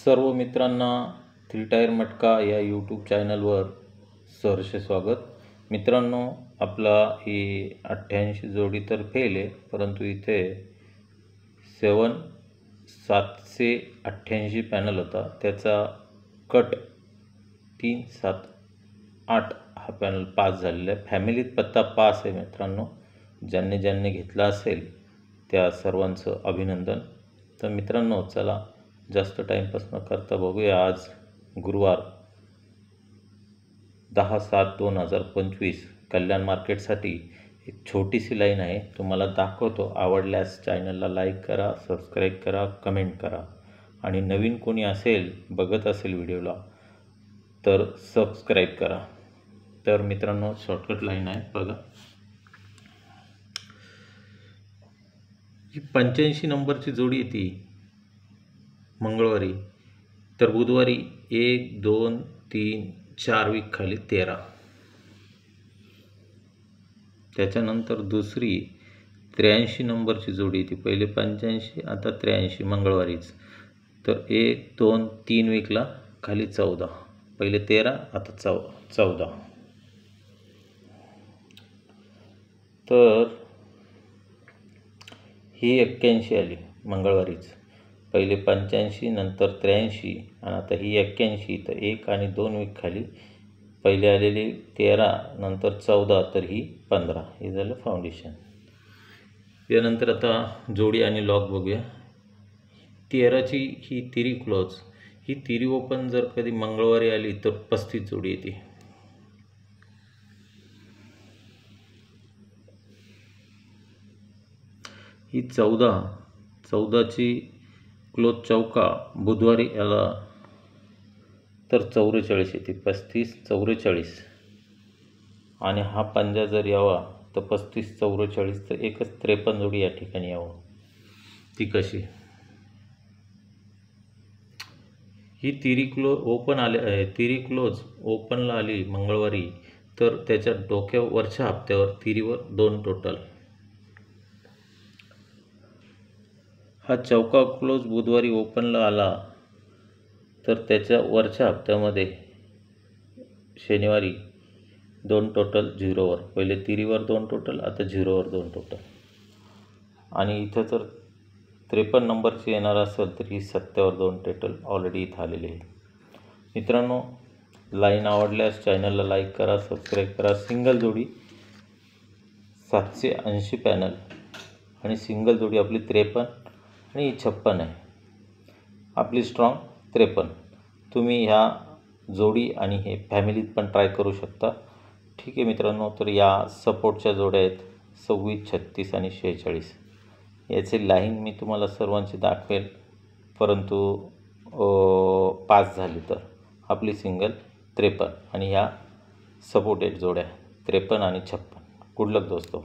सर्व मित्रांना three tier मटका या यूट्यूब चॅनलवर सहर्ष स्वागत। मित्रांनो, आपला ही 88 जोडी तर फेल आहे, परंतु इथे 788 पॅनल होता, त्याचा कट 3, 7, 8 हा पॅनल पास झालेला आहे। फॅमिलीत पत्ता पास आहे मित्रांनो। ज्यांनी घेतला असेल त्या सर्वांचं अभिनंदन। तर मित्रांनो, चला जास्त टाइमपास न करता बघूया। आज गुरुवार 10/7/2025 कल्याण मार्केटसाठी एक छोटीशी लाईन आहे, तुम्हाला दाखवतो। आवडल्यास चॅनलला लाईक करा, सबस्क्राईब करा, कमेंट करा आणि नवीन कोणी असेल बघत असेल व्हिडिओला तर सबस्क्राईब करा। तर मित्रांनो, शॉर्टकट लाईन आहे बघा। ही 85 नंबरची जोडी आहे ती मंगळवारी, तर बुधवारी 1, 2, 3, 4 वीक खाली 13। त्याच्यानंतर दुसरी 83 नंबरची जोडी ती, पहिले 85 आता 83 मंगळवारीच, तर 1, 2, 3 वीकला खाली 14, पहिले 13 आता 14। तर ही 81 आली मंगळवारीच, पहिले 85 नंतर 83 आणि आता ही 81। तर 1 आणि 2 वीक खाली, पहिले आलेली 13 नंतर 14 तर ही 15। हे झालं फाउंडेशन। यानंतर आता जोडी आणि लॉक बघूया। 13ची ही तिरी क्लोज, ही तिरी ओपन जर कधी मंगळवारी आली तर 35 जोडी येते। ही 14ची क्लोज चौका बुधवारी आला तर 44 येते, 35, 44 आणि हा पंजा जर यावा तर 35, 44 तर एकच 53 जोडी या ठिकाणी यावं। ती कशी? ही तिरी क्लोज ओपनला आली मंगळवारी तर त्याच्या डोक्यावरच्या हप्त्यावर तिरीवर 2 टोटल। हा चौका क्लोज बुधवारी ओपनला आला तर त्याच्या वरच्या हप्त्यामध्ये शनिवारी 2 टोटल 0वर, पहिले तिरीवर 2 टोटल आता 0वर 2 टोटल। आणि इथं जर 53 नंबरची येणार असेल तर ही 7वर 2 टोटल ऑलरेडी इथं आलेली आहे। मित्रांनो, लाईन आवडल्यास चॅनलला लाईक करा, सबस्क्राईब करा। सिंगल जोडी 780 पॅनल आणि सिंगल जोडी आपली 53 आणि ही 56 आहे, आपली स्ट्रॉंग 53। तुम्ही ह्या जोडी आणि हे फॅमिलीत पण ट्राय करू शकता। ठीक आहे मित्रांनो, तर या सपोर्टच्या जोड्या आहेत 26, 36 आणि 46। याची लाईन मी तुम्हाला सर्वांची दाखवेल, परंतु पास झाली तर आपली सिंगल 53 आणि ह्या सपोर्टेड जोड्या 53 आणि 56। गुड लक दोस्तों।